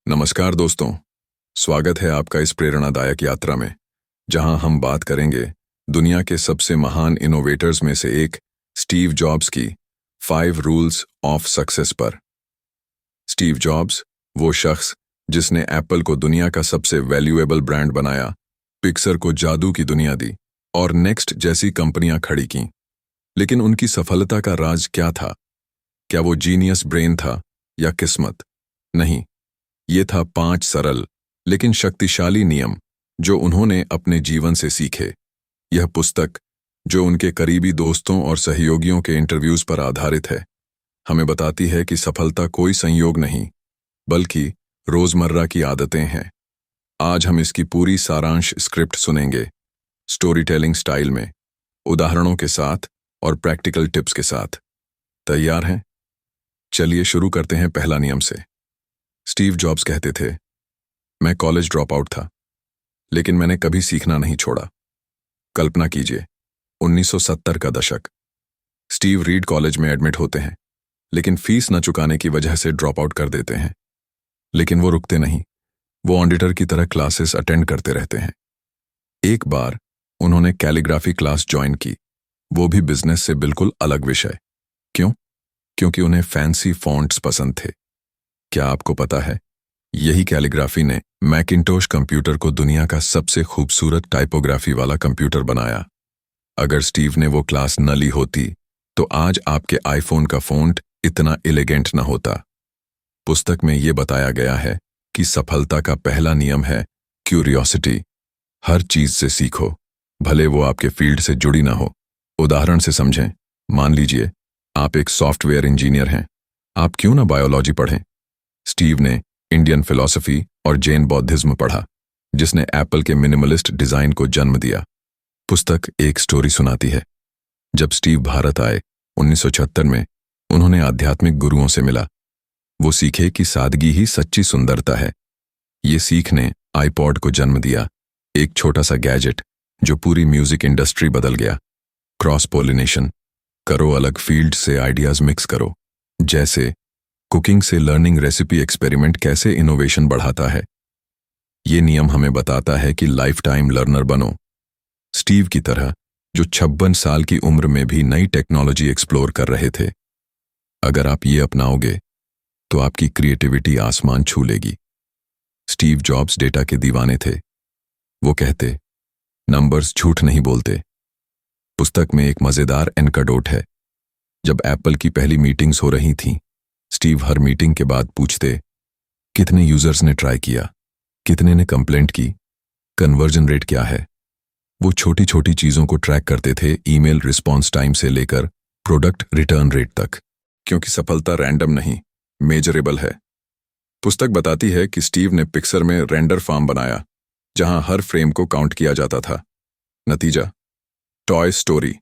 नमस्कार दोस्तों, स्वागत है आपका इस प्रेरणादायक यात्रा में, जहां हम बात करेंगे दुनिया के सबसे महान इनोवेटर्स में से एक स्टीव जॉब्स की 5 रूल्स ऑफ सक्सेस पर। स्टीव जॉब्स, वो शख्स जिसने एप्पल को दुनिया का सबसे वैल्यूएबल ब्रांड बनाया, पिक्सर को जादू की दुनिया दी और नेक्स्ट जैसी कंपनियां खड़ी कीं। लेकिन उनकी सफलता का राज क्या था? क्या वो जीनियस ब्रेन था या किस्मत? नहीं, ये था 5 सरल लेकिन शक्तिशाली नियम जो उन्होंने अपने जीवन से सीखे। यह पुस्तक, जो उनके करीबी दोस्तों और सहयोगियों के इंटरव्यूज पर आधारित है, हमें बताती है कि सफलता कोई संयोग नहीं, बल्कि रोजमर्रा की आदतें हैं। आज हम इसकी पूरी सारांश स्क्रिप्ट सुनेंगे, स्टोरी टेलिंग स्टाइल में, उदाहरणों के साथ और प्रैक्टिकल टिप्स के साथ। तैयार हैं? चलिए शुरू करते हैं पहला नियम से। स्टीव जॉब्स कहते थे, मैं कॉलेज ड्रॉप आउट था, लेकिन मैंने कभी सीखना नहीं छोड़ा। कल्पना कीजिए, 1970 का दशक। स्टीव रीड कॉलेज में एडमिट होते हैं, लेकिन फीस न चुकाने की वजह से ड्रॉप आउट कर देते हैं। लेकिन वो रुकते नहीं, वो ऑडिटर की तरह क्लासेस अटेंड करते रहते हैं। एक बार उन्होंने कैलीग्राफी क्लास ज्वाइन की, वो भी बिजनेस से बिल्कुल अलग विषय। क्यों? क्योंकि उन्हें फैंसी फॉन्ट्स पसंद थे। क्या आपको पता है, यही कैलीग्राफी ने मैकिंटोश कंप्यूटर को दुनिया का सबसे खूबसूरत टाइपोग्राफी वाला कंप्यूटर बनाया। अगर स्टीव ने वो क्लास न ली होती, तो आज आपके आईफोन का फ़ॉन्ट इतना एलिगेंट न होता। पुस्तक में ये बताया गया है कि सफलता का पहला नियम है क्यूरियोसिटी। हर चीज से सीखो, भले वो आपके फील्ड से जुड़ी ना हो। उदाहरण से समझें, मान लीजिए आप एक सॉफ्टवेयर इंजीनियर हैं, आप क्यों ना बायोलॉजी पढ़ें? स्टीव ने इंडियन फिलॉसफी और जैन बौद्धिज्म पढ़ा, जिसने एप्पल के मिनिमलिस्ट डिजाइन को जन्म दिया। पुस्तक एक स्टोरी सुनाती है। जब स्टीव भारत आए 1976 में, उन्होंने आध्यात्मिक गुरुओं से मिला। वो सीखे कि सादगी ही सच्ची सुंदरता है। ये सीख ने आईपॉड को जन्म दिया, एक छोटा सा गैजेट जो पूरी म्यूजिक इंडस्ट्री बदल गया। क्रॉस पोलिनेशन करो, अलग फील्ड से आइडियाज मिक्स करो। जैसे कुकिंग से लर्निंग रेसिपी एक्सपेरिमेंट कैसे इनोवेशन बढ़ाता है। ये नियम हमें बताता है कि लाइफ टाइम लर्नर बनो, स्टीव की तरह, जो 56 साल की उम्र में भी नई टेक्नोलॉजी एक्सप्लोर कर रहे थे। अगर आप ये अपनाओगे, तो आपकी क्रिएटिविटी आसमान छू लेगी। स्टीव जॉब्स डेटा के दीवाने थे। वो कहते, नंबर्स झूठ नहीं बोलते। पुस्तक में एक मजेदार एनकडोट है। जब एप्पल की पहली मीटिंग्स हो रही थीं, स्टीव हर मीटिंग के बाद पूछते, कितने यूजर्स ने ट्राई किया, कितने ने कंप्लेंट की, कन्वर्जन रेट क्या है। वो छोटी छोटी चीजों को ट्रैक करते थे, ईमेल रिस्पॉन्स टाइम से लेकर प्रोडक्ट रिटर्न रेट तक, क्योंकि सफलता रैंडम नहीं, मेजरेबल है। पुस्तक बताती है कि स्टीव ने पिक्सर में रेंडर फार्म बनाया, जहां हर फ्रेम को काउंट किया जाता था। नतीजा, टॉय स्टोरी,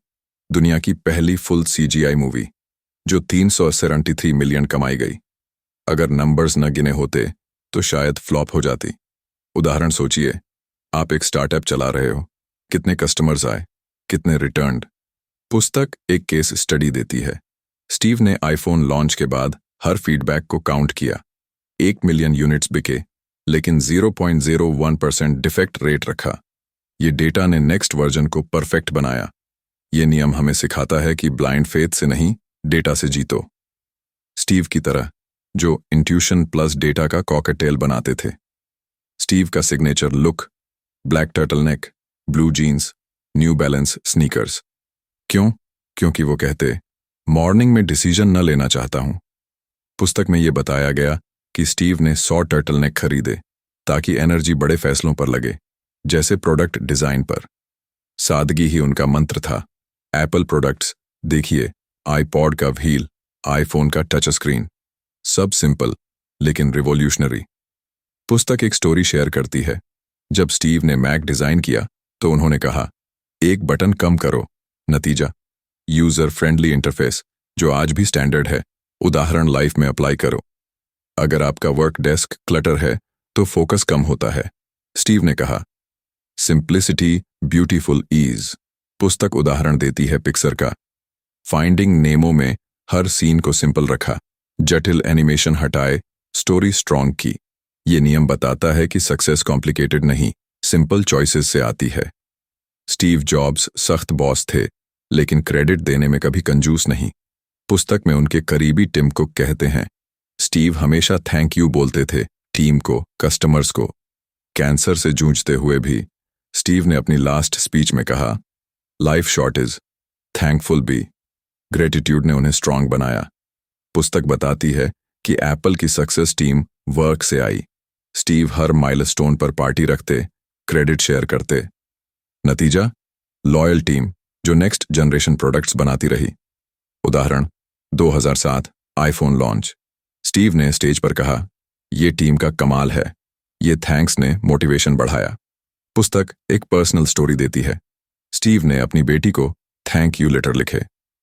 दुनिया की पहली फुल सीजीआई मूवी, जो 373 मिलियन कमाई गई। अगर नंबर्स न गिने होते, तो शायद फ्लॉप हो जाती। उदाहरण सोचिए, आप एक स्टार्टअप चला रहे हो, कितने कस्टमर्स आए, कितने रिटर्न्ड। पुस्तक एक केस स्टडी देती है। स्टीव ने आईफोन लॉन्च के बाद हर फीडबैक को काउंट किया। 1 मिलियन यूनिट्स बिके, लेकिन 0.01% डिफेक्ट रेट रखा। ये डेटा ने नेक्स्ट वर्जन को परफेक्ट बनाया। ये नियम हमें सिखाता है कि ब्लाइंड फेथ से नहीं, डेटा से जीतो। स्टीव की तरह, जो इंट्यूशन प्लस डेटा का कॉकटेल बनाते थे। स्टीव का signature look, black turtleneck, blue jeans, New Balance sneakers. क्यों? क्योंकि वो कहते, मॉर्निंग में डिसीजन न लेना चाहता हूं। पुस्तक में यह बताया गया कि स्टीव ने 100 टर्टलनेक खरीदे, ताकि एनर्जी बड़े फैसलों पर लगे, जैसे प्रोडक्ट डिजाइन पर। सादगी ही उनका मंत्र था। एप्पल प्रोडक्ट्स देखिए, आईपॉड का व्हील, आईफोन का टच स्क्रीन, सब सिंपल लेकिन रिवॉल्यूशनरी। पुस्तक एक स्टोरी शेयर करती है। जब स्टीव ने मैक डिजाइन किया, तो उन्होंने कहा, एक बटन कम करो। नतीजा, यूजर फ्रेंडली इंटरफेस, जो आज भी स्टैंडर्ड है। उदाहरण लाइफ में अप्लाई करो। अगर आपका वर्क डेस्क क्लटर है, तो फोकस कम होता है। स्टीव ने कहा, सिंप्लिसिटी ब्यूटीफुल ईज। पुस्तक उदाहरण देती है पिक्सर का। फाइंडिंग नेमो में हर सीन को सिंपल रखा, जटिल एनिमेशन हटाए, स्टोरी स्ट्रॉन्ग की। ये नियम बताता है कि सक्सेस कॉम्प्लिकेटेड नहीं, सिंपल चॉइसेस से आती है। स्टीव जॉब्स सख्त बॉस थे, लेकिन क्रेडिट देने में कभी कंजूस नहीं। पुस्तक में उनके करीबी टिम कुक कहते हैं, स्टीव हमेशा थैंक यू बोलते थे, टीम को, कस्टमर्स को। कैंसर से जूझते हुए भी स्टीव ने अपनी लास्ट स्पीच में कहा, life short is, thankful be. Gratitude ने उन्हें स्ट्रांग बनाया। पुस्तक बताती है कि एप्पल की सक्सेस टीम वर्क से आई। स्टीव हर माइलस्टोन पर पार्टी रखते, क्रेडिट शेयर करते। नतीजा, लॉयल टीम जो नेक्स्ट जनरेशन प्रोडक्ट्स बनाती रही। उदाहरण, 2007 आईफोन लॉन्च। स्टीव ने स्टेज पर कहा, ये टीम का कमाल है। ये थैंक्स ने मोटिवेशन बढ़ाया। पुस्तक एक पर्सनल स्टोरी देती है। स्टीव ने अपनी बेटी को थैंक यू लेटर लिखे,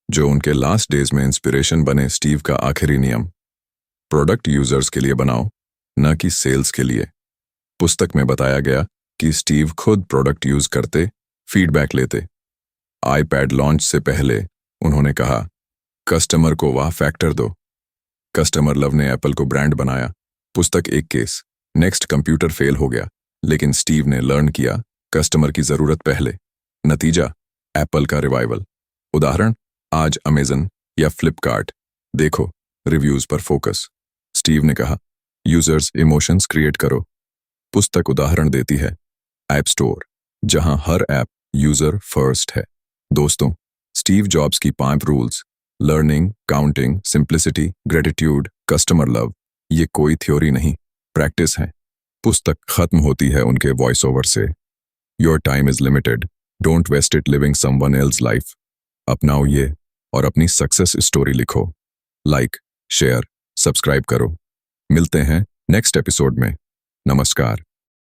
जो उनके लास्ट डेज में इंस्पिरेशन बने। स्टीव का आखिरी नियम, प्रोडक्ट यूजर्स के लिए बनाओ, न कि सेल्स के लिए। पुस्तक में बताया गया कि स्टीव खुद प्रोडक्ट यूज करते, फीडबैक लेते। आईपैड लॉन्च से पहले उन्होंने कहा, कस्टमर को वाह फैक्टर दो। कस्टमर लव ने एप्पल को ब्रांड बनाया। पुस्तक एक केस, नेक्स्ट कंप्यूटर फेल हो गया, लेकिन स्टीव ने लर्न किया, कस्टमर की जरूरत पहले। नतीजा, एप्पल का रिवाइवल। उदाहरण, आज अमेजन या फ्लिपकार्ट, देखो रिव्यूज पर फोकस। स्टीव ने कहा, यूजर्स इमोशंस क्रिएट करो। पुस्तक उदाहरण देती है, ऐप स्टोर, जहां हर ऐप यूजर फर्स्ट है। दोस्तों, स्टीव जॉब्स की 5 rules, learning, counting, simplicity, gratitude, customer love, ये कोई थ्योरी नहीं, प्रैक्टिस है। पुस्तक खत्म होती है उनके वॉइस ओवर से, your time is limited, don't waste it living someone else life. अपनाओ ये और अपनी सक्सेस स्टोरी लिखो। लाइक, शेयर, सब्सक्राइब करो। मिलते हैं नेक्स्ट एपिसोड में। नमस्कार।